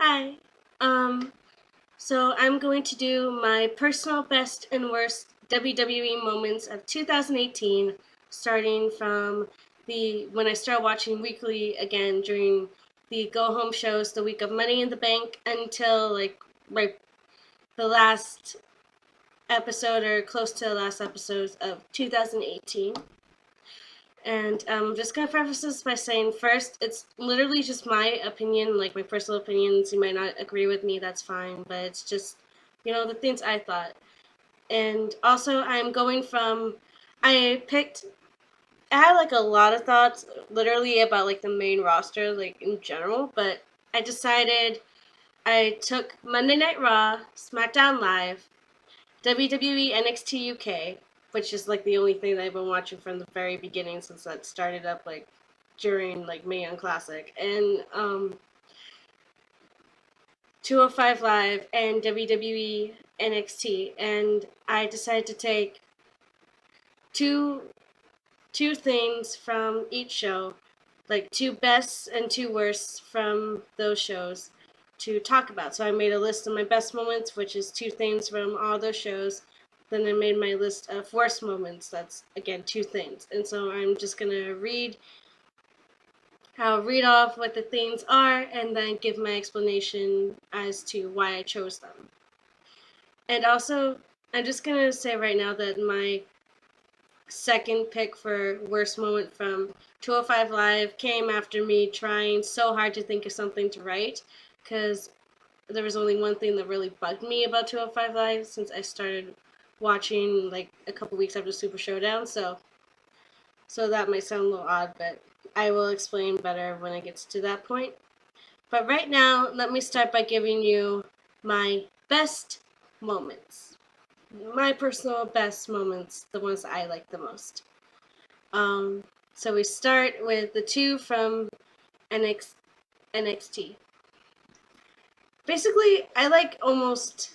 Hi. Um, so I'm going to do my personal best and worst WWE moments of 2018, starting from the when I started watching weekly again during the go home shows the week of Money in the Bank until like right the last episode or close to the last episodes of 2018. And I'm just gonna preface this by saying first, it's literally just my opinion, like my personal opinions. You might not agree with me, that's fine, but it's just, the things I thought. And also, I picked, I had like a lot of thoughts literally about like the main roster, like in general, but I decided I took Monday Night Raw, SmackDown Live, WWE NXT UK, which is like the only thing that I've been watching from the very beginning since that started up like during like Mae Young Classic, and 205 Live and WWE NXT, and I decided to take two two things from each show, like two bests and two worsts from those shows to talk about. So I made a list of my best moments, which is two things from all those shows. Then I made my list of worst moments. That's again two things. And so I'm just gonna read off what the things are and then give my explanation as to why I chose them. And also, I'm just gonna say right now that my second pick for worst moment from 205 Live came after me trying so hard to think of something to write, because there was only one thing that really bugged me about 205 Live since I started watching like a couple weeks after Super Showdown. So that might sound a little odd, but I will explain better when it gets to that point. But right now, let me start by giving you my best moments. My personal best moments, the ones I like the most. So we start with the two from NXT. Basically, I like almost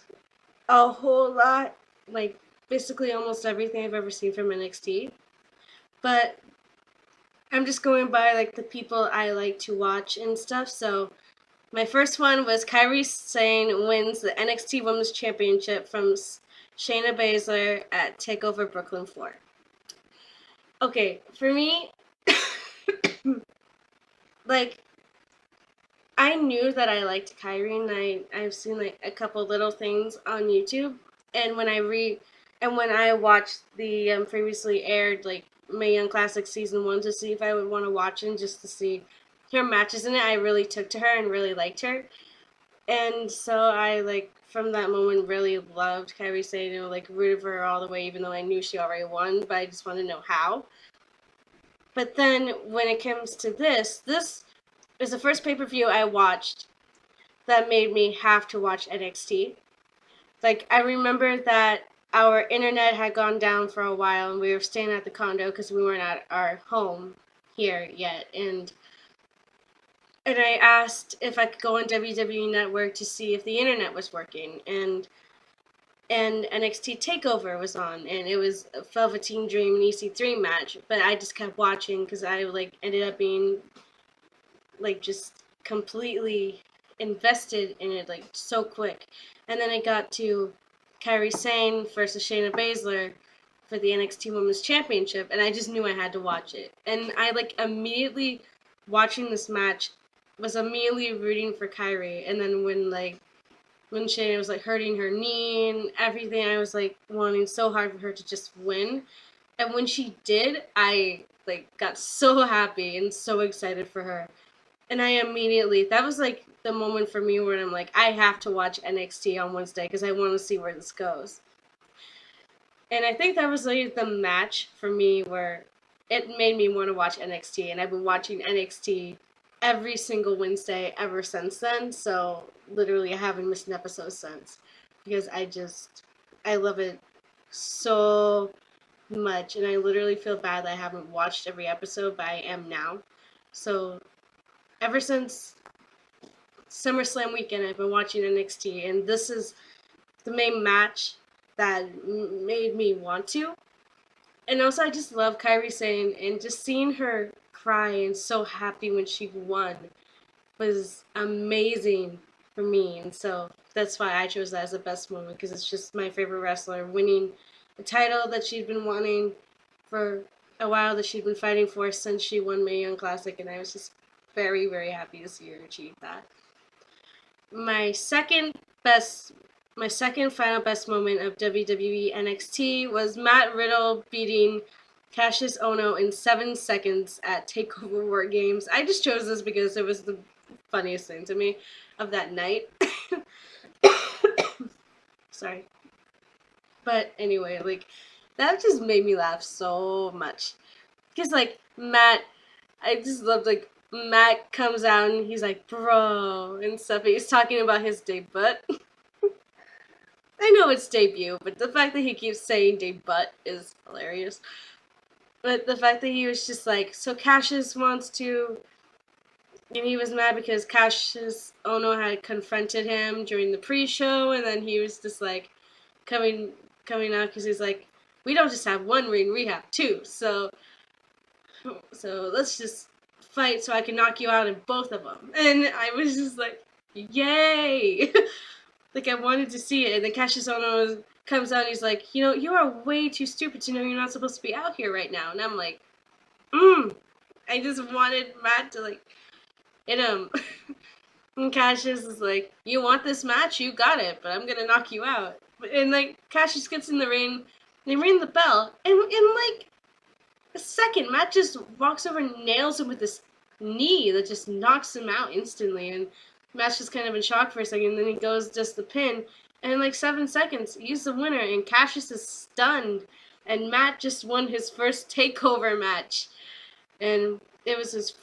a whole lot, like basically almost everything I've ever seen from NXT. But I'm just going by like the people I like to watch and stuff. So my first one was Kairi Sane wins the NXT Women's Championship from Shayna Baszler at Takeover Brooklyn 4. Okay, for me, like I knew that I liked Kyrie, and I've seen like a couple little things on YouTube, and when I watched the previously aired like Mae Young Classic season 1 to see if I would want to watch it, just to see her matches in it, I really took to her and really liked her, and so I like from that moment really loved Kyrie Sane, like rooted for her all the way, even though I knew she already won, but I just wanted to know how. But then when it comes to this is the first pay-per-view I watched that made me have to watch NXT. Like, I remember that our internet had gone down for a while and we were staying at the condo because we weren't at our home here yet. And I asked if I could go on WWE Network to see if the internet was working. And NXT Takeover was on, and it was a Velveteen Dream and EC3 match. But I just kept watching because I like ended up being like just completely invested in it like so quick. And then I got to Kairi Sane versus Shayna Baszler for the NXT Women's Championship, and I just knew I had to watch it. And I like immediately watching this match was immediately rooting for Kairi. And then when Shayna was like hurting her knee and everything, I was like wanting so hard for her to just win. And when she did, I like got so happy and so excited for her. And I immediately, that was like the moment for me where I'm like, I have to watch NXT on Wednesday because I want to see where this goes. And I think that was like the match for me where it made me want to watch NXT. And I've been watching NXT every single Wednesday ever since then. So literally, I haven't missed an episode since because I love it so much. And I literally feel bad that I haven't watched every episode, but I am now. So ever since SummerSlam weekend, I've been watching NXT, and this is the main match that made me want to. And also, I just love Kairi Sane, and just seeing her cry and so happy when she won was amazing. for me, and so that's why I chose that as the best moment, because it's just my favorite wrestler winning the title that she'd been wanting for a while, that she'd been fighting for since she won Mae Young Classic, and I was just very, very happy to see her achieve that. My second best, my second final best moment of WWE NXT was Matt Riddle beating Cassius Ono in 7 seconds at TakeOver War Games. I just chose this because it was the funniest thing to me of that night. Sorry. But anyway, like, that just made me laugh so much. Because, like, Matt, I just loved, like, Matt comes out and he's like, bro, and stuff. He's talking about his debut. I know it's debut, but the fact that he keeps saying debut is hilarious. But the fact that he was just like, so Cassius wants to, and he was mad because Cassius Ono had confronted him during the pre-show, and then he was just like, coming out because he's like, we don't just have one ring, we have two. So let's just fight so I can knock you out in both of them. And I was just like, yay! Like, I wanted to see it. And then Cassius Ono comes out and he's like, you know, you are way too stupid to know you're not supposed to be out here right now. And I'm like, I just wanted Matt to, like, hit him. And Cassius is like, you want this match? You got it, but I'm gonna knock you out. And, like, Cassius gets in the ring, they ring the bell, and in, like, a second, Matt just walks over and nails him with this knee that just knocks him out instantly, and Matt's just kind of in shock for a second, and then he goes just the pin, and in, like, 7 seconds, he's the winner, and Cassius is stunned, and Matt just won his first TakeOver match, and it was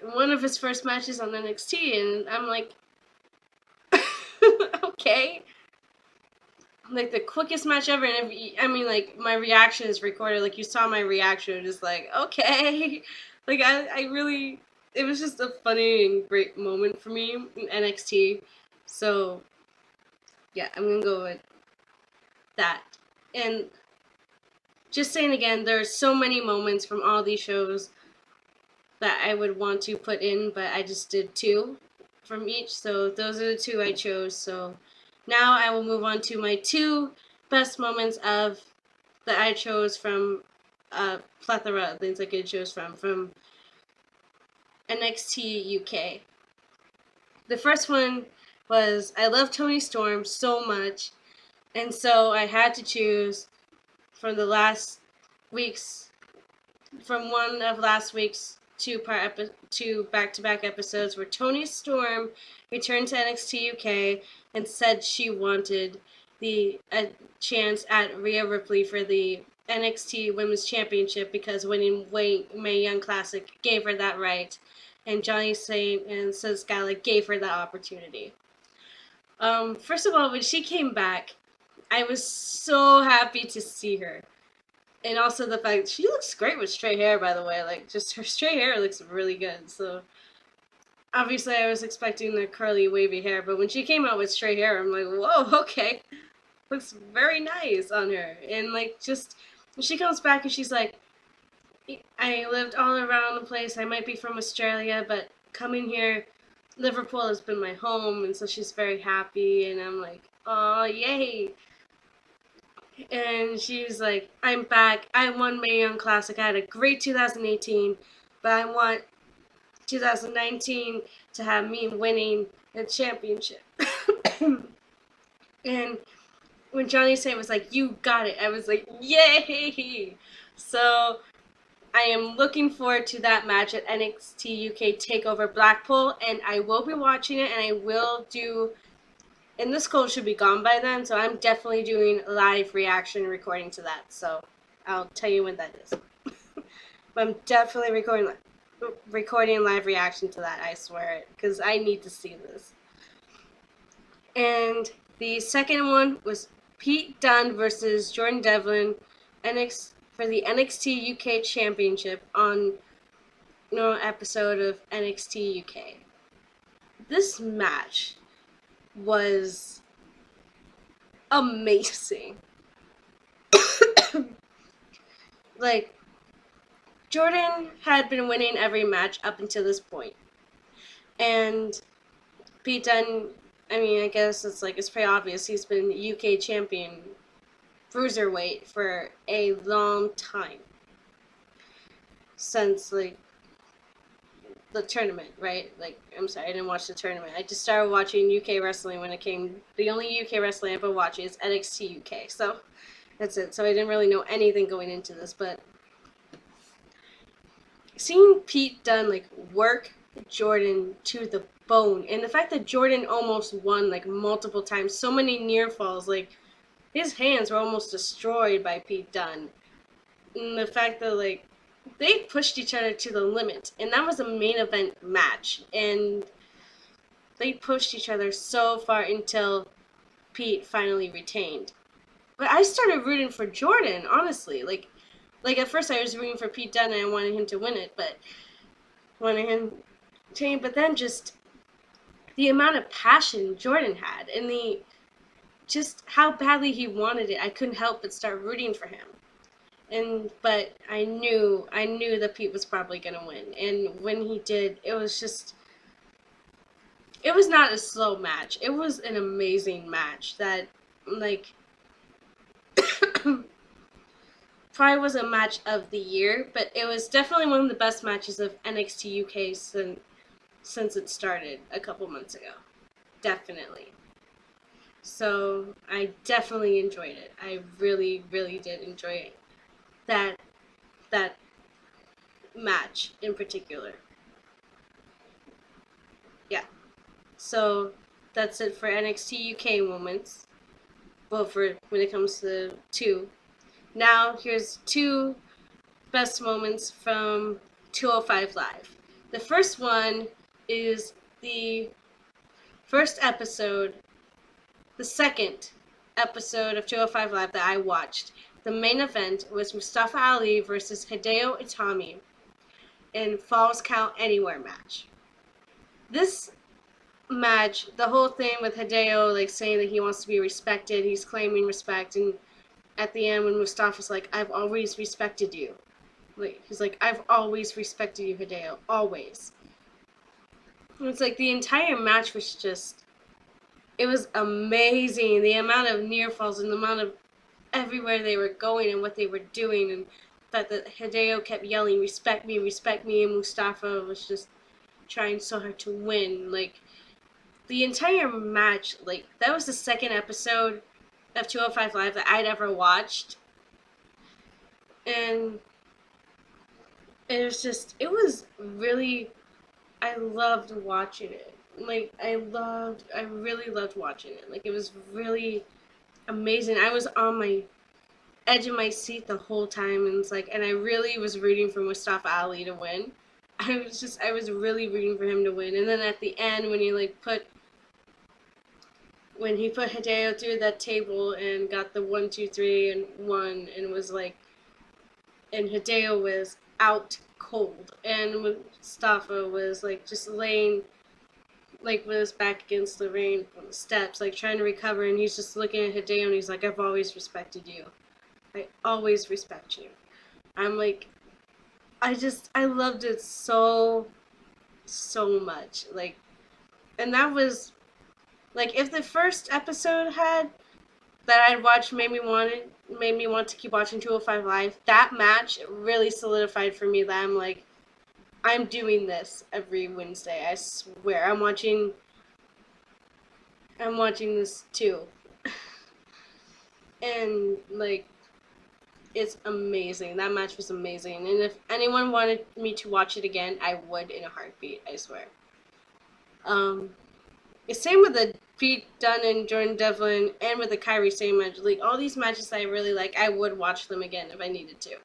one of his first matches on NXT, and I'm like, okay. Like, the quickest match ever, and I mean, like, my reaction is recorded, like, you saw my reaction, just like, okay. Like, I really, it was just a funny and great moment for me in NXT, so, yeah, I'm gonna go with that. And just saying again, there are so many moments from all these shows that I would want to put in, but I just did 2 from each, so those are the 2 I chose. So now I will move on to my 2 best moments of that I chose from a plethora of things I could choose from NXT UK. The first one was, I love Toni Storm so much, and so I had to choose from the last week's, from one of last week's 2 back-to-back episodes where Toni Storm returned to NXT UK and said she wanted a chance at Rhea Ripley for the NXT Women's Championship because winning Mae Young Classic gave her that right, and Johnny Saint and Sis Gala gave her that opportunity. First of all, when she came back, I was so happy to see her. And also the fact she looks great with straight hair, by the way. Like, just her straight hair looks really good. So, obviously I was expecting the curly, wavy hair. But when she came out with straight hair, I'm like, whoa, okay. Looks very nice on her. And, like, just, when she comes back and she's like, I lived all around the place. I might be from Australia, but coming here, Liverpool has been my home. And so she's very happy. And I'm like, oh, yay. And she's like, I'm back. I won Mae Young Classic. I had a great 2018, but I want 2019 to have me winning the championship. And when Johnny Saint was like, you got it, I was like, yay! So I am looking forward to that match at NXT UK TakeOver Blackpool, and I will be watching it, and I will do, and this cold should be gone by then, so I'm definitely doing live reaction recording to that. So I'll tell you when that is. But I'm definitely recording live reaction to that, I swear it, because I need to see this. And the second one was Pete Dunne versus Jordan Devlin for the NXT UK Championship on no episode of NXT UK. This match was amazing. Like, Jordan had been winning every match up until this point. And Pete Dunne I mean, I guess it's pretty obvious. He's been UK champion bruiserweight for a long time since like the tournament, right? Like, I'm sorry, I didn't watch the tournament. I just started watching UK wrestling when it came. The only UK wrestling I've been watching is NXT UK, so that's it. So I didn't really know anything going into this, but seeing Pete Dunne like work Jordan to the bone, and the fact that Jordan almost won like multiple times, so many near falls, like his hands were almost destroyed by Pete Dunne. And the fact that like they pushed each other to the limit, and that was a main event match, and they pushed each other so far until Pete finally retained. But I started rooting for Jordan, honestly. Like at first I was rooting for Pete Dunne and I wanted him to win it, but wanted him to, but then just the amount of passion Jordan had and the just how badly he wanted it, I couldn't help but start rooting for him. But I knew that Pete was probably gonna win. And when he did, it was not a slow match. It was an amazing match that like probably was a match of the year, but it was definitely one of the best matches of NXT UK since it started a couple months ago. Definitely. So I definitely enjoyed it. I really, really did enjoy that that match in particular. Yeah. So that's it for NXT UK moments. Well, for when it comes to two. Now here's two best moments from 205 Live. The first one is the first episode, the second episode of 205 Live that I watched. The main event was Mustafa Ali versus Hideo Itami in Falls Count Anywhere match. This match, the whole thing with Hideo like saying that he wants to be respected, he's claiming respect, and at the end when Mustafa's like, I've always respected you. Like he's like, I've always respected you, Hideo. Always. And it's like the entire match was just it was amazing. The amount of near falls and the amount of everywhere they were going and what they were doing, and that Hideo kept yelling, respect me, and Mustafa was just trying so hard to win. Like the entire match, like that was the second episode of 205 Live that I'd ever watched. And it was really, I loved watching it. Like, I really loved watching it. Like, it was really amazing. I was on my edge of my seat the whole time, and it's like, and I really was rooting for Mustafa Ali to win. I was really rooting for him to win. And then at the end, when he put Hideo through that table and got the 1, 2, 3 and won, and was like, and Hideo was out cold, and Mustafa was like just laying like with his back against the ring on the steps, like trying to recover, and he's just looking at Hideo and he's like, I've always respected you. I always respect you. I'm like, I loved it so much. Like, and that was like, if the first episode had that I'd watched made me want to keep watching 205 Live, that match really solidified for me that I'm like, I'm doing this every Wednesday. I swear. I'm watching this too. And like it's amazing. That match was amazing. And if anyone wanted me to watch it again, I would in a heartbeat, I swear. It's same with the Pete Dunne and Jordan Devlin and with the Kyrie Sane match. Like all these matches that I really like, I would watch them again if I needed to.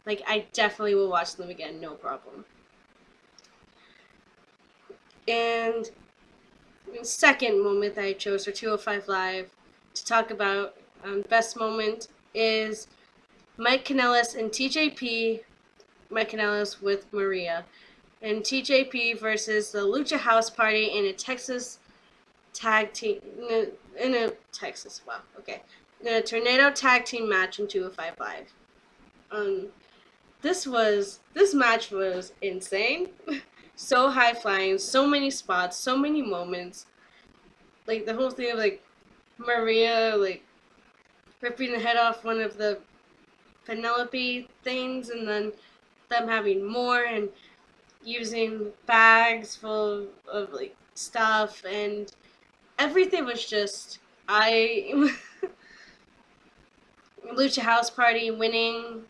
Like I definitely will watch them again, no problem. And the second moment that I chose for 205 Live to talk about, best moment, is Mike Kanellis and TJP. Mike Kanellis with Maria. And TJP versus the Lucha House Party in a Texas tag team. In a Texas, wow, okay. In a Tornado tag team match in 205 Live. This match was insane. So high flying, so many spots, so many moments. like the whole thing of like Maria like ripping the head off one of the Penelope things, and then them having more and using bags full of like stuff, and everything was just I Lucha House Party winning,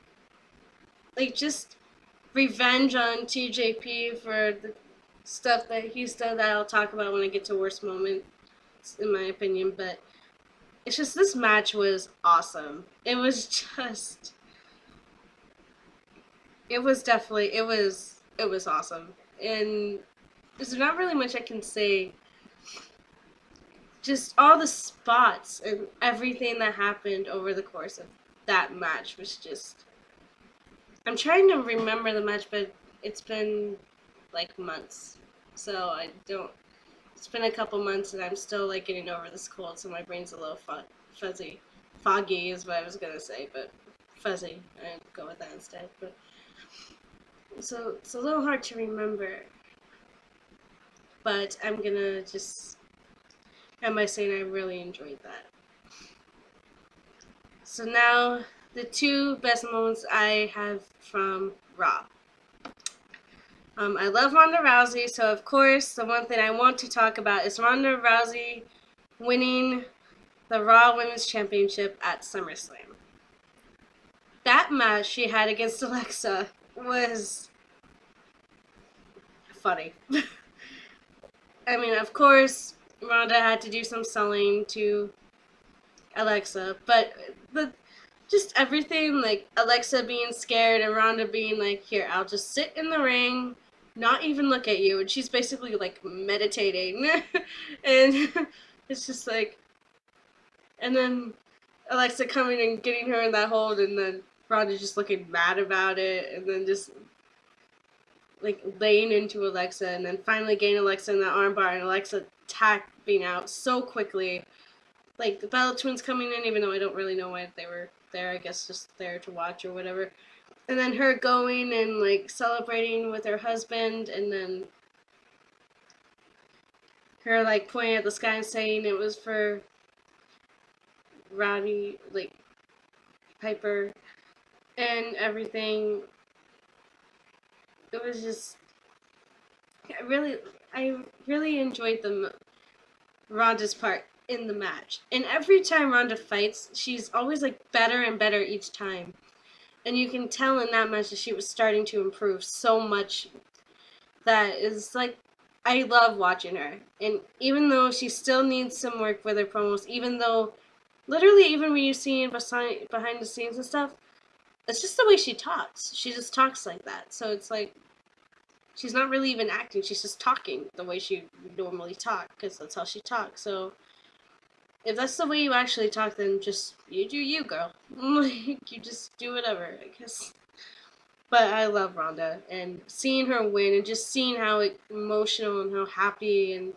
like just revenge on TJP for the stuff that he's done that I'll talk about when I get to worst moments, in my opinion. But it's just this match was awesome. It was definitely it was awesome. And there's not really much I can say. Just all the spots and everything that happened over the course of that match was just. I'm trying to remember the match, but it's been like months, so I don't. It's been a couple months, and I'm still like getting over this cold, so my brain's a little fuzzy. Foggy is what I was gonna say, but fuzzy. I'd go with that instead. But so it's a little hard to remember. But I'm gonna just end by saying I really enjoyed that. So now the two best moments I have from Raw. I love Ronda Rousey, so of course the one thing I want to talk about is Ronda Rousey winning the Raw Women's Championship at SummerSlam. That match she had against Alexa was funny. I mean, of course, Ronda had to do some selling to Alexa, but just everything, like Alexa being scared and Ronda being like, here, I'll just sit in the ring, not even look at you, and she's basically like meditating. And it's just like, and then Alexa coming and getting her in that hold, and then Ronda just looking mad about it, and then just like laying into Alexa, and then finally getting Alexa in that armbar, and Alexa tapping out so quickly. Like the Bella Twins coming in, even though I don't really know why they were there, I guess just there to watch or whatever. And then her going and like celebrating with her husband, and then her like pointing at the sky and saying it was for Roddy, like Piper, and everything. It was just I really enjoyed Ronda's part in the match. And every time Ronda fights, she's always like better and better each time. And you can tell in that match that she was starting to improve so much. That is like, I love watching her. And even though she still needs some work with her promos, even though literally even when you see it behind the scenes and stuff, it's just the way she talks. She just talks like that. So it's like, she's not really even acting. She's just talking the way she would normally talk, because that's how she talks. So if that's the way you actually talk, then just, you do you, girl. You just do whatever, I guess. But I love Ronda, and seeing her win, and just seeing how emotional and how happy and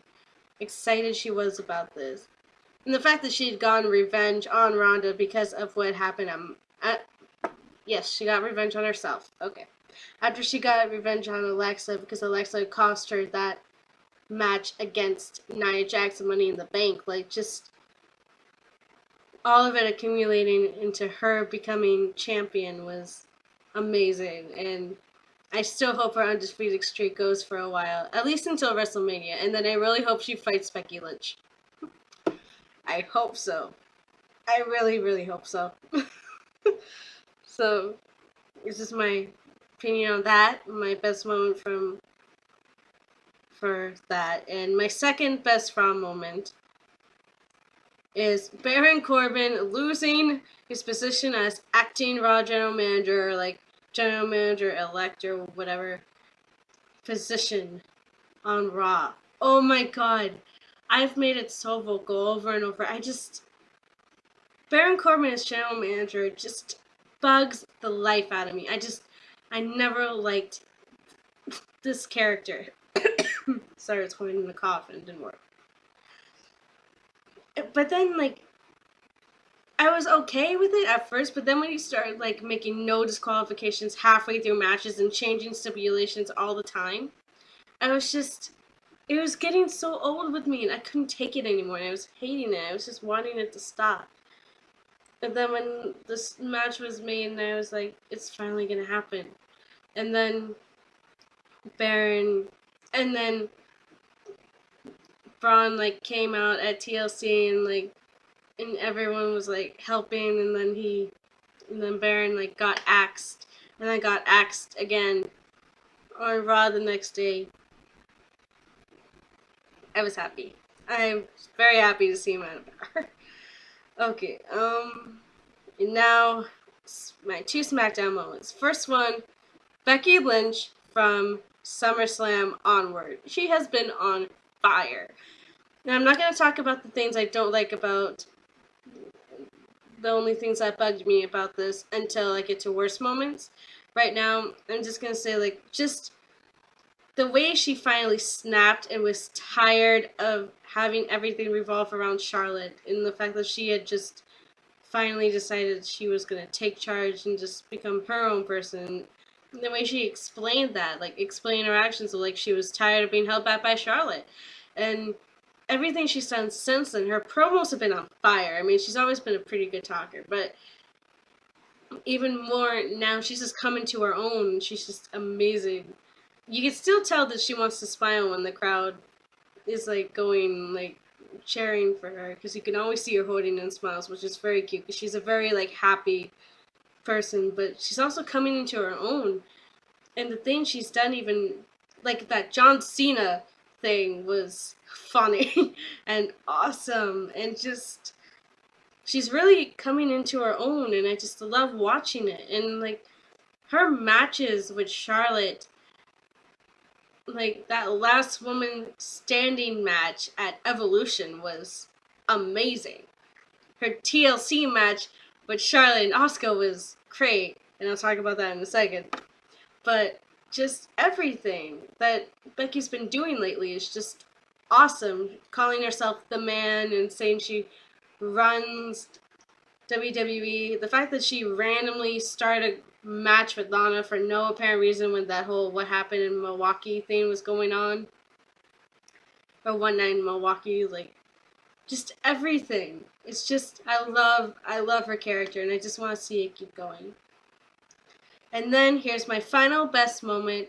excited she was about this. And the fact that she had gotten revenge on Ronda because of what happened yes, she got revenge on herself. Okay. After she got revenge on Alexa because Alexa cost her that match against Nia Jax and Money in the Bank, like just all of it accumulating into her becoming champion was amazing. And I still hope her undefeated streak goes for a while, at least until WrestleMania. And then I really hope she fights Becky Lynch. I hope so. I really, really hope so. So, it's just my opinion on that. My best moment for that. And my second best Raw moment is Baron Corbin losing his position as acting Raw general manager, or like general manager elect or whatever position on Raw. Oh my god. I've made it so vocal over and over. Baron Corbin as general manager just bugs the life out of me. I never liked this character. Sorry, I was holding a cough and it didn't work. But then, like, I was okay with it at first, but then when you started, like, making no disqualifications halfway through matches and changing stipulations all the time, I was just, it was getting so old with me, and I couldn't take it anymore, and I was hating it. I was just wanting it to stop. And then when this match was made, and I was like, it's finally gonna happen. And then Baron, and then Braun like came out at TLC, and like, and everyone was like helping, and then Baron like got axed, and then got axed again on Raw the next day. I was happy. I'm very happy to see him out of power. Okay, and now my two SmackDown moments. First one, Becky Lynch from SummerSlam onward. She has been on fire. Now, I'm not going to talk about the things I don't like about the only things that bugged me about this until I get to worst moments. Right now, I'm just going to say, like, just the way she finally snapped and was tired of having everything revolve around Charlotte, and the fact that she had just finally decided she was going to take charge and just become her own person. And the way she explained that, like, explaining her actions, like she was tired of being held back by Charlotte. And everything she's done since then, her promos have been on fire. I mean, she's always been a pretty good talker, but even more now, she's just coming to her own. She's just amazing. You can still tell that she wants to smile when the crowd is like going like cheering for her, because you can always see her holding in smiles, which is very cute, because she's a very like happy person, but she's also coming into her own. And the thing she's done, even like that John Cena thing, was funny and awesome, and just she's really coming into her own, and I just love watching it. And like her matches with Charlotte, like that last woman standing match at Evolution was amazing. Her TLC match with Charlotte and Asuka was great, and I'll talk about that in a second. But just everything that Becky's been doing lately is just awesome. Calling herself the man and saying she runs WWE. The fact that she randomly started a match with Lana for no apparent reason when that whole what happened in Milwaukee thing was going on. Or one night in Milwaukee, like just everything. It's just I love her character, and I just want to see it keep going. And then here's my final best moment,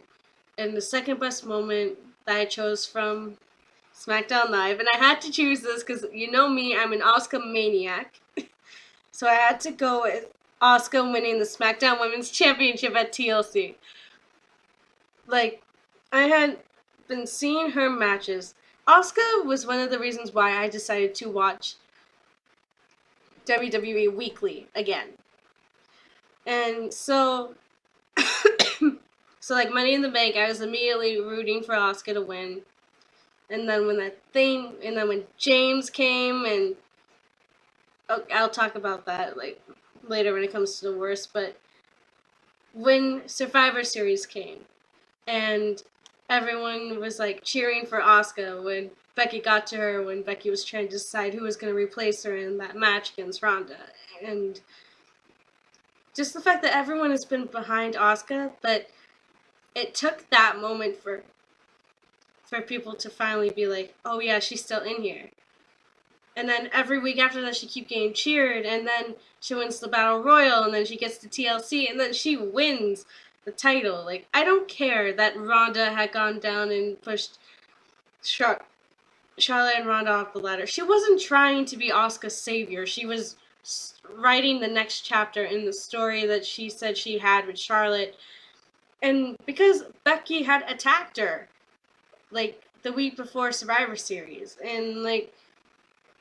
and the second best moment that I chose from SmackDown Live. And I had to choose this because you know me, I'm an Asuka maniac. So I had to go with Asuka winning the SmackDown Women's Championship at TLC. Like, I had been seeing her matches. Asuka was one of the reasons why I decided to watch WWE Weekly again. And so, so like Money in the Bank, I was immediately rooting for Asuka to win. And then when James came, and I'll talk about that like later when it comes to the worst, but when Survivor Series came, and everyone was like cheering for Asuka when Becky got to her, when Becky was trying to decide who was going to replace her in that match against Ronda, and just the fact that everyone has been behind Asuka, but it took that moment for people to finally be like, oh yeah, she's still in here. And then every week after that, she keep getting cheered, and then she wins the Battle Royal, and then she gets to TLC, and then she wins the title. Like, I don't care that Ronda had gone down and pushed Charlotte and Ronda off the ladder. She wasn't trying to be Asuka's savior. She was writing the next chapter in the story that she said she had with Charlotte. And because Becky had attacked her, like, the week before Survivor Series, and, like,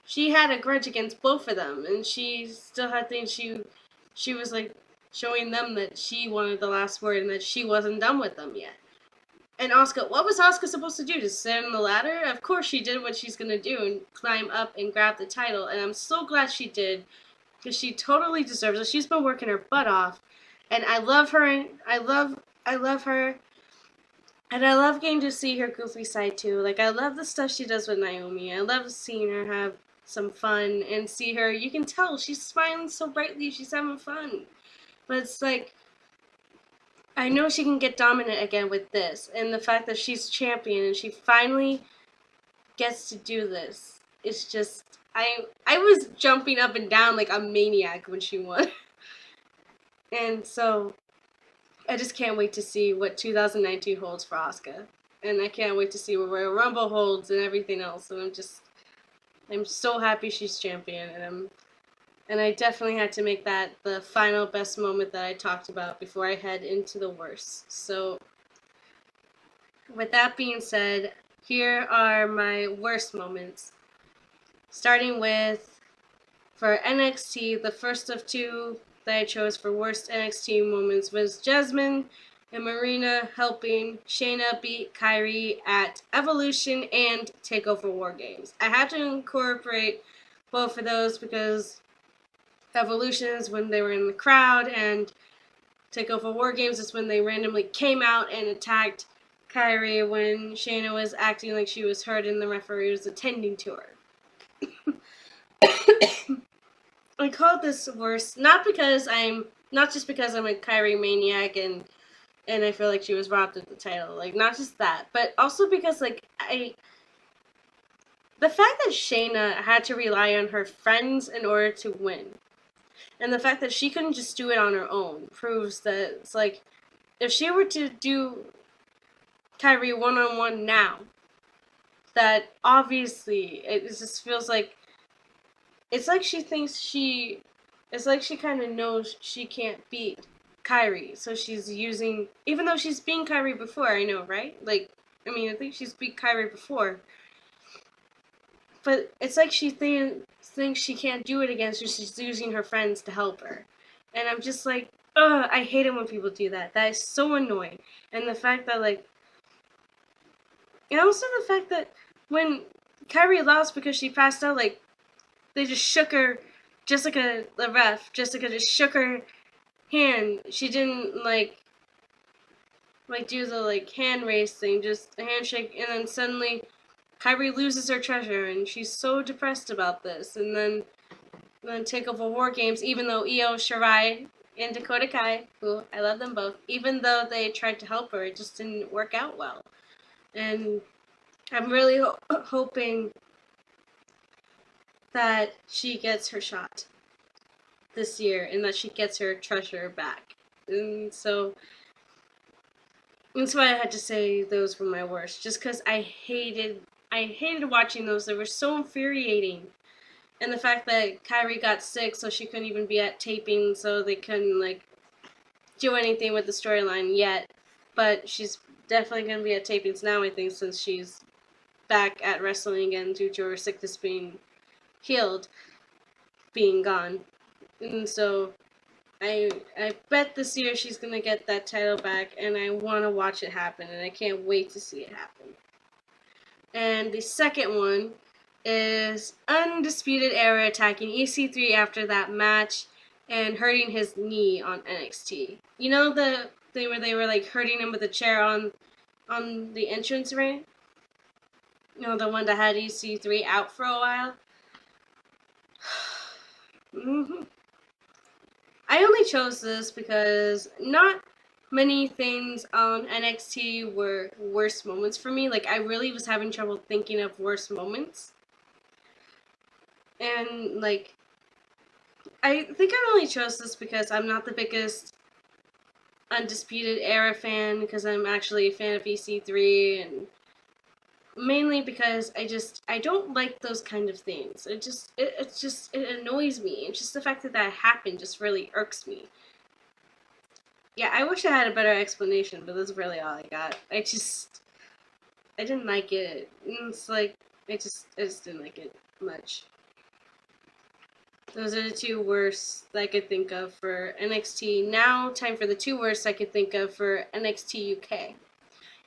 she had a grudge against both of them, and she still had things she was, like, showing them that she wanted the last word and that she wasn't done with them yet. And Asuka, what was Asuka supposed to do? To sit on the ladder? Of course she did what she's gonna do and climb up and grab the title, and I'm so glad she did, because she totally deserves it. She's been working her butt off, and I love her, I love her, and I love getting to see her goofy side too. Like, I love the stuff she does with Naomi. I love seeing her have some fun and see her. You can tell she's smiling so brightly. She's having fun. But it's like, I know she can get dominant again with this. And the fact that she's champion and she finally gets to do this. It's just I was jumping up and down like a maniac when she won. And so I just can't wait to see what 2019 holds for Asuka. And I can't wait to see what Royal Rumble holds and everything else. And I'm so happy she's champion, and I definitely had to make that the final best moment that I talked about before I head into the worst. So with that being said, here are my worst moments. Starting with, for NXT, the first of two that I chose for worst NXT moments was Jasmine and Marina helping Shayna beat Kairi at Evolution and TakeOver War Games. I had to incorporate both of those because Evolution is when they were in the crowd, and TakeOver War Games is when they randomly came out and attacked Kairi when Shayna was acting like she was hurt and the referee was attending to her. I called this worse, not just because I'm a Kairi maniac and I feel like she was robbed of the title, like not just that, but also because like the fact that Shayna had to rely on her friends in order to win, and the fact that she couldn't just do it on her own proves that it's like if she were to do Kairi one-on-one now, that obviously it just feels like it's like she kind of knows she can't beat Kairi, so she's using, even though she's beaten Kairi before, I know, right? Like, I mean, I think she's beat Kairi before, but it's like she thinks she can't do it again, so she's using her friends to help her, and I'm just like, ugh, I hate it when people do that. That is so annoying, and the fact that like, and also the fact that when Kairi lost because she passed out, like, they just shook her. Jessica, the ref, Jessica just shook her hand. She didn't like do the like hand raise thing, just a handshake, and then suddenly Kairi loses her treasure, and she's so depressed about this. And then TakeOver War Games, even though Io Shirai and Dakota Kai, who I love them both, even though they tried to help her, it just didn't work out well. And I'm really hoping that she gets her shot this year and that she gets her treasure back. And so that's why I had to say those were my worst, just because I hated watching those. They were so infuriating. And the fact that Kairi got sick, so she couldn't even be at taping, so they couldn't like do anything with the storyline yet. But she's definitely gonna be at tapings now, I think, since she's back at wrestling again due to her sickness being healed, being gone. And so I bet this year she's gonna get that title back, and I want to watch it happen, and I can't wait to see it happen. And the second one is Undisputed Era attacking EC3 after that match and hurting his knee on NXT. You know the thing where they were like hurting him with a chair on the entrance ring? You know, the one that had EC3 out for a while? Mm-hmm. I only chose this because not many things on NXT were worst moments for me. Like, I really was having trouble thinking of worst moments. And, like, I think I only chose this because I'm not the biggest Undisputed Era fan, because I'm actually a fan of EC3, and mainly because I don't like those kind of things. It annoys me. It's just the fact that happened just really irks me. Yeah, I wish I had a better explanation, but that's really all I got. I didn't like it. It's like, I just didn't like it much. Those are the two worst that I could think of for NXT. Now, time for the two worst I could think of for NXT UK.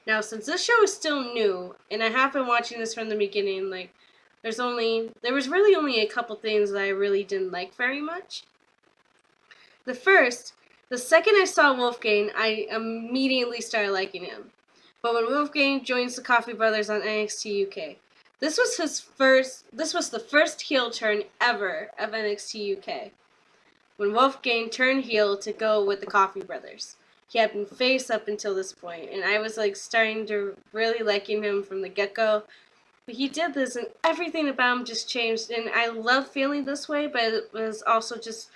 Now, since this show is still new, and I have been watching this from the beginning, like, there was really only a couple things that I really didn't like very much. The second I saw Wolfgang, I immediately started liking him. But when Wolfgang joins the Coffee Brothers on NXT UK, this was the first heel turn ever of NXT UK. When Wolfgang turned heel to go with the Coffee Brothers. He had been face up until this point, and I was like starting to really liking him from the get-go. But he did this, and everything about him just changed. And I love feeling this way, but it was also just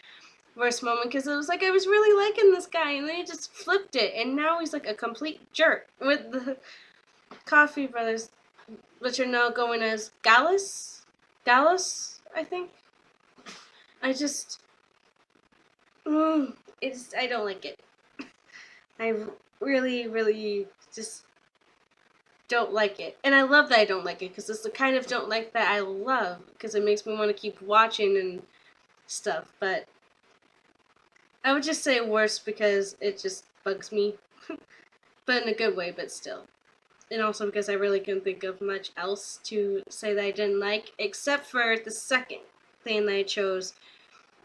worst moment because it was like I was really liking this guy, and then he just flipped it, and now he's like a complete jerk with the Coffee Brothers, which are now going as Gallus, I think. I just, I don't like it. I really, really just don't like it. And I love that I don't like it because it's the kind of don't like that I love because it makes me want to keep watching and stuff. But I would just say worse because it just bugs me. But in a good way, but still. And also because I really couldn't think of much else to say that I didn't like, except for the second thing that I chose,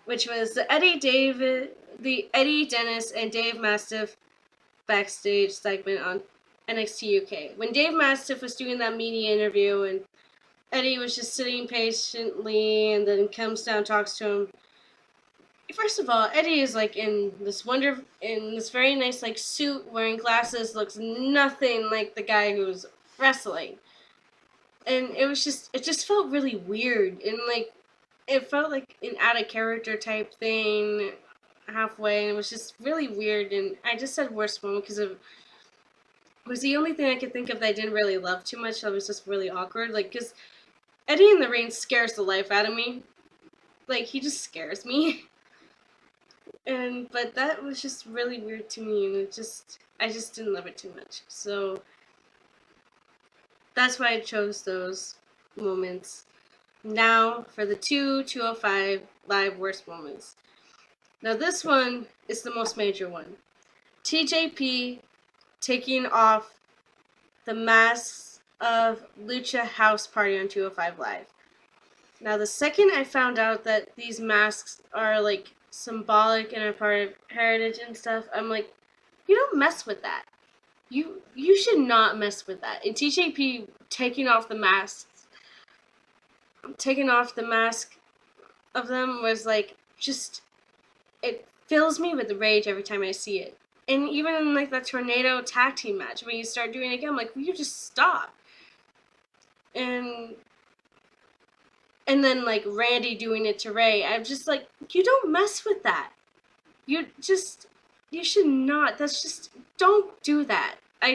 which was the Eddie Dennis and Dave Mastiff backstage segment on NXT UK. When Dave Mastiff was doing that media interview and Eddie was just sitting patiently and then comes down and talks to him. First of all, Eddie is like in this very nice like suit, wearing glasses, looks nothing like the guy who's wrestling. And it just felt really weird and like it felt like an out of character type thing halfway, and it was just really weird. And I just said worst moment because it was the only thing I could think of that I didn't really love too much. That was just really awkward. Like, because Eddie in the ring scares the life out of me. Like, he just scares me. But that was just really weird to me, and I just didn't love it too much. So that's why I chose those moments. Now for the 205 live worst moments. Now this one is the most major one. TJP taking off the masks of Lucha House Party on 205 Live. Now the second I found out that these masks are like symbolic and a part of heritage and stuff, I'm like, you don't mess with that. You should not mess with that. And TJP taking off the mask of them was like just it fills me with rage every time I see it. And even in like that tornado tag team match, when you start doing it again, I'm like, will you just stop? And then like Randy doing it to Ray, I'm just like, you don't mess with that. You should not. That's just, don't do that. I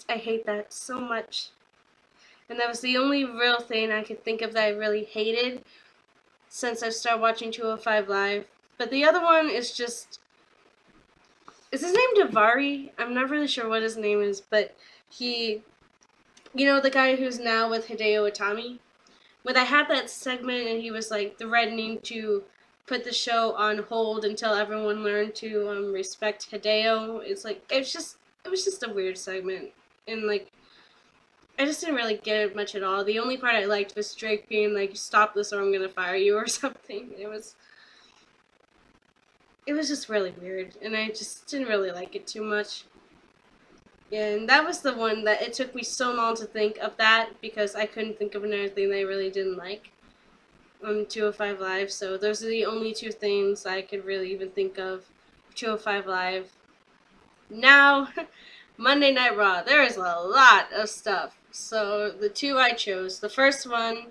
hate that so much. And that was the only real thing I could think of that I really hated since I started watching 205 Live. But the other one is just, is his name Davari? I'm not really sure what his name is, but he, the guy who's now with Hideo Itami? When I had that segment and he was like threatening to put the show on hold until everyone learned to respect Hideo, it was just a weird segment. And like, I just didn't really get it much at all. The only part I liked was Drake being like, stop this or I'm gonna fire you or something. It was just really weird, and I just didn't really like it too much. And that was the one that it took me so long to think of that because I couldn't think of another thing that I really didn't like on 205 Live. So those are the only two things I could really even think of 205 Live. Now, Monday Night Raw. There is a lot of stuff. So the two I chose. The first one,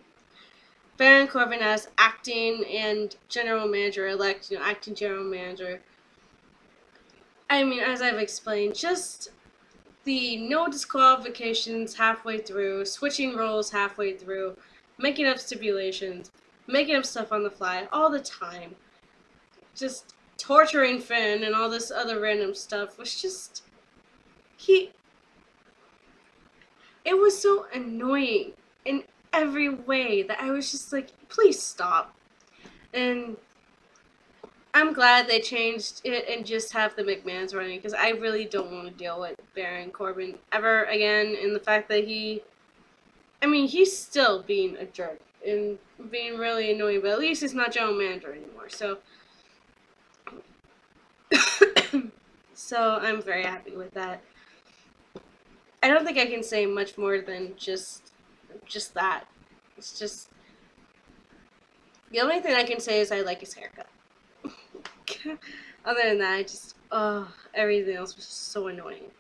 Baron Corbin as acting and general manager elect, acting general manager. I mean, as I've explained, just the no disqualifications halfway through, switching roles halfway through, making up stipulations, making up stuff on the fly all the time, just torturing Finn and all this other random stuff was just, it was so annoying in every way that I was just like, please stop. And I'm glad they changed it and just have the McMahons running because I really don't want to deal with Baron Corbin ever again. And the fact that he's still being a jerk and being really annoying, but at least he's not general manager anymore. So, so I'm very happy with that. I don't think I can say much more than just that. It's just the only thing I can say is I like his haircut. Other than that, everything else was so annoying.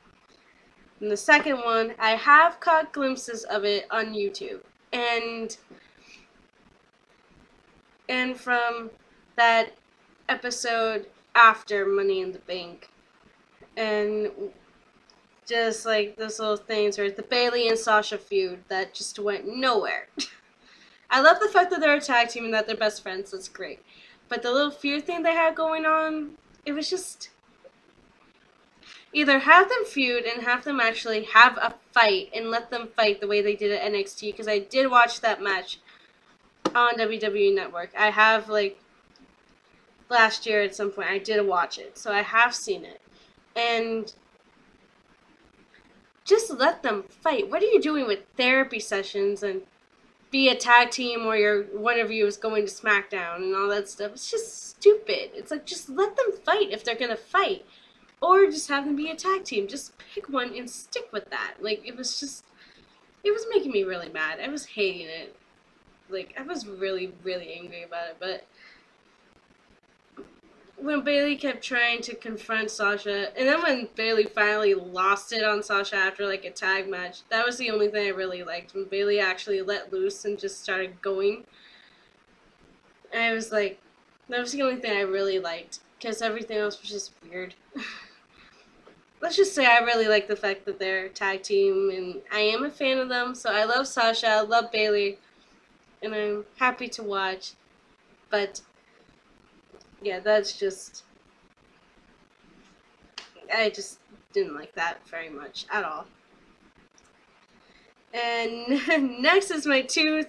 And the second one, I have caught glimpses of it on YouTube. And from that episode after Money in the Bank. And just like those little things where the Bailey and Sasha feud that just went nowhere. I love the fact that they're a tag team and that they're best friends. That's great. But the little feud thing they had going on, it was just either have them feud and have them actually have a fight and let them fight the way they did at NXT, because I did watch that match on WWE Network. I have, like, last year at some point I did watch it, so I have seen it. And just let them fight. What are you doing with therapy sessions and be a tag team where one of you is going to SmackDown and all that stuff? It's just stupid. It's like, just let them fight if they're gonna fight. Or just have them be a tag team. Just pick one and stick with that. Like, it was making me really mad. I was hating it. Like, I was really, really angry about it. But when Bailey kept trying to confront Sasha, and then when Bailey finally lost it on Sasha after, like, a tag match, that was the only thing I really liked. When Bailey actually let loose and just started going. And I was like, that was the only thing I really liked. Because everything else was just weird. Let's just say I really like the fact that they're a tag team, and I am a fan of them. So I love Sasha, I love Bailey, and I'm happy to watch. But yeah, that's just, I just didn't like that very much at all. And next is my two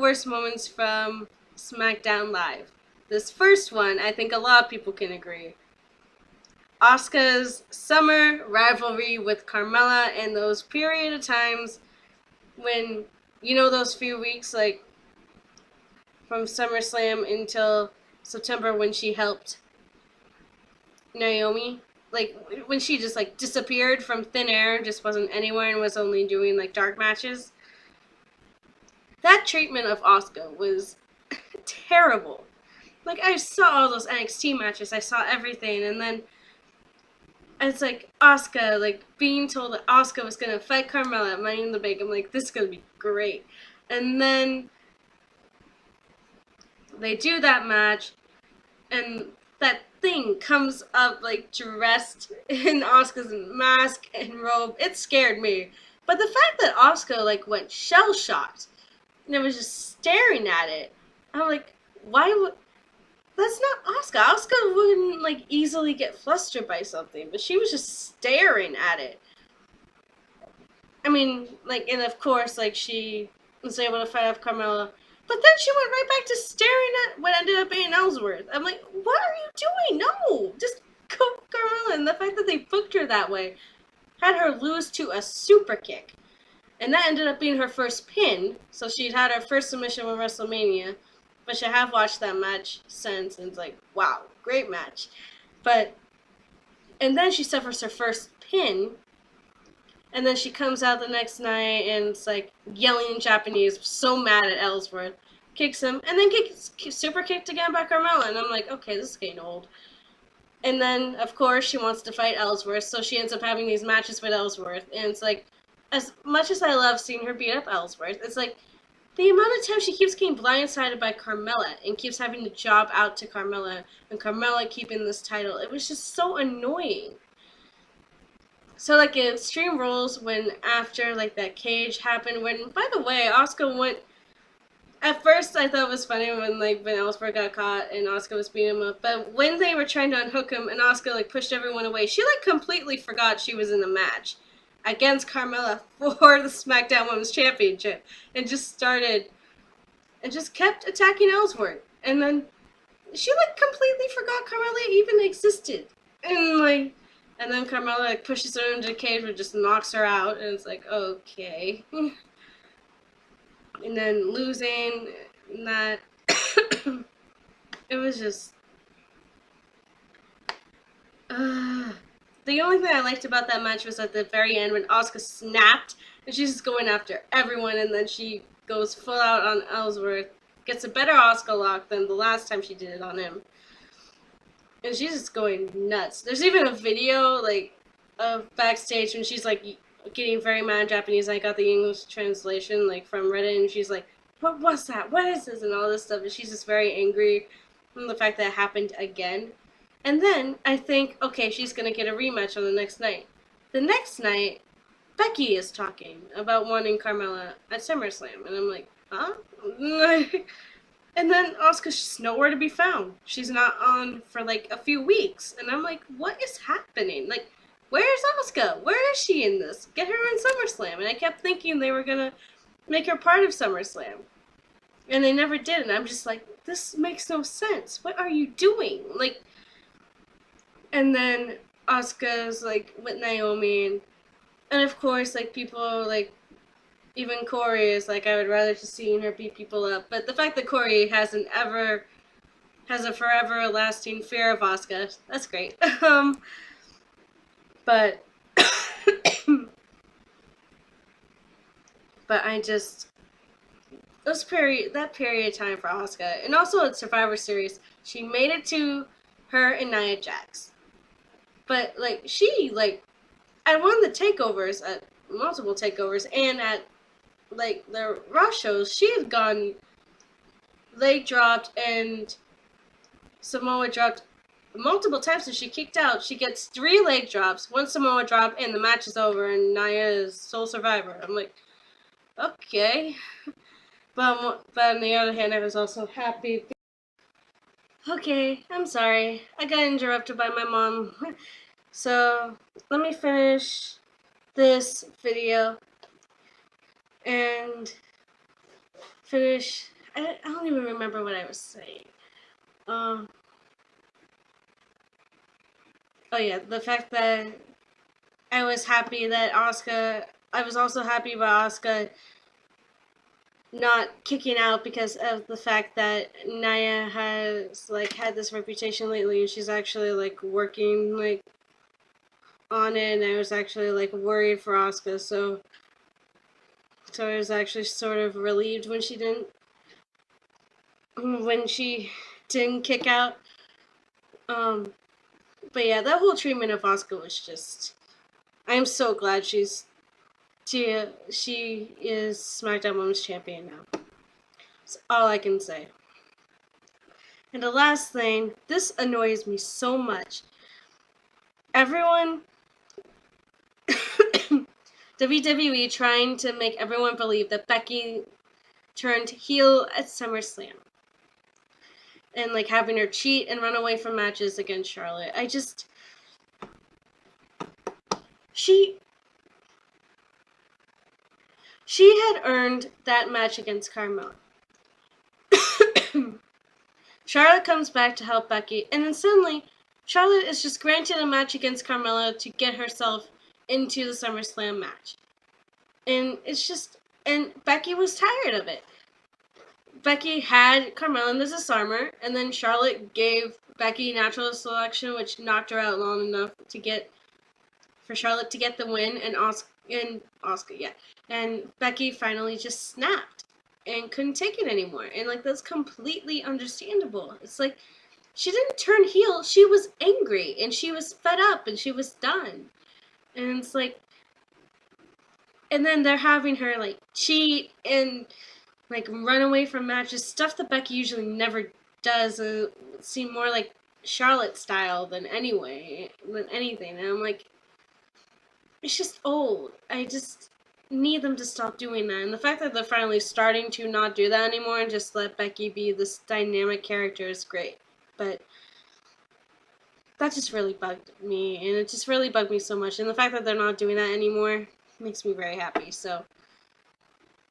worst moments from SmackDown Live. This first one, I think a lot of people can agree. Asuka's summer rivalry with Carmella, and those period of times when, you know, those few weeks, like, from SummerSlam until September when she helped Naomi. Like, when she just, like, disappeared from thin air, just wasn't anywhere and was only doing, like, dark matches. That treatment of Asuka was terrible. Like, I saw all those NXT matches, I saw everything, and then it's like Asuka, like, being told that Asuka was gonna fight Carmella at Money in the Bank. I'm like, this is gonna be great. And then they do that match, and that thing comes up, like, dressed in Asuka's mask and robe. It scared me. But the fact that Asuka, like, went shell-shocked and was just staring at it, I'm like, why would... That's not Asuka. Asuka wouldn't, like, easily get flustered by something, but she was just staring at it. I mean, like, and of course, like, she was able to fight off Carmella, but then she went right back to staring at what ended up being Ellsworth. I'm like, what are you doing? No! Just go Carmella. And the fact that they booked her that way had her lose to a super kick. And that ended up being her first pin, so she'd had her first submission with WrestleMania. But I have watched that match since, and it's like, wow, great match. But, and then she suffers her first pin, and then she comes out the next night and it's like yelling in Japanese, so mad at Ellsworth, kicks him, and then super kicked again by Carmella. And I'm like, okay, this is getting old. And then, of course, she wants to fight Ellsworth, so she ends up having these matches with Ellsworth. And it's like, as much as I love seeing her beat up Ellsworth, it's like, the amount of time she keeps getting blindsided by Carmella and keeps having to job out to Carmella, and Carmella keeping this title, it was just so annoying. So, like, in Extreme Rules, when after, like, that cage happened, when, by the way, Asuka went, at first I thought it was funny when, like, when Ellsworth got caught and Asuka was beating him up, but when they were trying to unhook him and Asuka, like, pushed everyone away, she, like, completely forgot she was in the match against Carmella for the SmackDown Women's Championship, and just kept attacking Ellsworth. And then she, like, completely forgot Carmella even existed. And then Carmella, like, pushes her into the cage and just knocks her out, and it's like, okay. And then losing, and that, it was just, the only thing I liked about that match was at the very end when Asuka snapped and she's just going after everyone, and then she goes full out on Ellsworth, gets a better Asuka lock than the last time she did it on him. And she's just going nuts. There's even a video, like, of backstage when she's like getting very mad in Japanese. I got the English translation like from Reddit, and she's like, "What was that? What is this?" and all this stuff. And she's just very angry from the fact that it happened again. And then I think, okay, she's gonna get a rematch on the next night. The next night, Becky is talking about wanting Carmella at SummerSlam, and I'm like, huh? And then Asuka's just nowhere to be found. She's not on for like a few weeks, and I'm like, what is happening? Like, where's Asuka? Where is she in this? Get her in SummerSlam. And I kept thinking they were gonna make her part of SummerSlam, and they never did. And I'm just like, this makes no sense. What are you doing? Like, and then Asuka's like with Naomi, and of course, like people like even Corey is like, I would rather just see her beat people up. But the fact that Corey has a forever lasting fear of Asuka, that's great. But but I just that period of time for Asuka, and also at Survivor Series, she made it to her and Nia Jax. But like she like at one of the takeovers, at multiple takeovers, and at like the Raw shows, she had gone leg dropped and Samoa dropped multiple times, and she kicked out. She gets 3 leg drops, 1 Samoa drop, and the match is over, and Nia is sole survivor. I'm like, okay. But on the other hand, I was also happy. Okay, I'm sorry. I got interrupted by my mom. So, let me finish this video and finish. I don't even remember what I was saying. Oh yeah, the fact that I was happy that Asuka. I was also happy about Asuka not kicking out because of the fact that Nia has like had this reputation lately, and she's actually like working like on it. And I was actually like worried for Asuka, so I was actually sort of relieved when she didn't kick out. But yeah, that whole treatment of Asuka was just. I'm so glad she is SmackDown Women's Champion now. That's all I can say. And the last thing, this annoys me so much. Everyone, WWE trying to make everyone believe that Becky turned heel at SummerSlam. And like having her cheat and run away from matches against Charlotte. She had earned that match against Carmella. Charlotte comes back to help Becky, and then suddenly, Charlotte is just granted a match against Carmella to get herself into the SummerSlam match. And it's just, and Becky was tired of it. Becky had Carmella in the disarmer, and then Charlotte gave Becky natural selection, which knocked her out long enough for Charlotte to get the win, and and Becky finally just snapped and couldn't take it anymore. And like that's completely understandable. It's like she didn't turn heel, she was angry and she was fed up and she was done. And it's like, and then they're having her like cheat and like run away from matches, stuff that Becky usually never does. It seem more like Charlotte style than anything. And I'm like, it's just old. I just need them to stop doing that. And the fact that they're finally starting to not do that anymore and just let Becky be this dynamic character is great. But that just really bugged me, and it just really bugged me so much. And the fact that they're not doing that anymore makes me very happy. So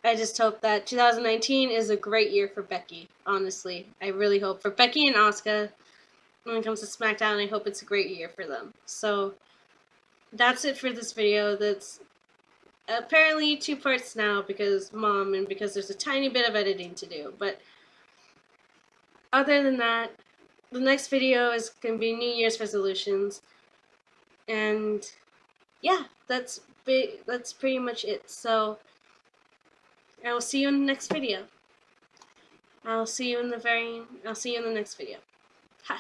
I just hope that 2019 is a great year for Becky, honestly. I really hope. For Becky and Asuka, when it comes to SmackDown, I hope it's a great year for them. So that's it for this video. That's apparently 2 parts now because Mom and because there's a tiny bit of editing to do. But other than that, the next video is going to be New Year's resolutions. And yeah, that's pretty much it. So I will see you in the next video. I'll see you in the next video. Hi.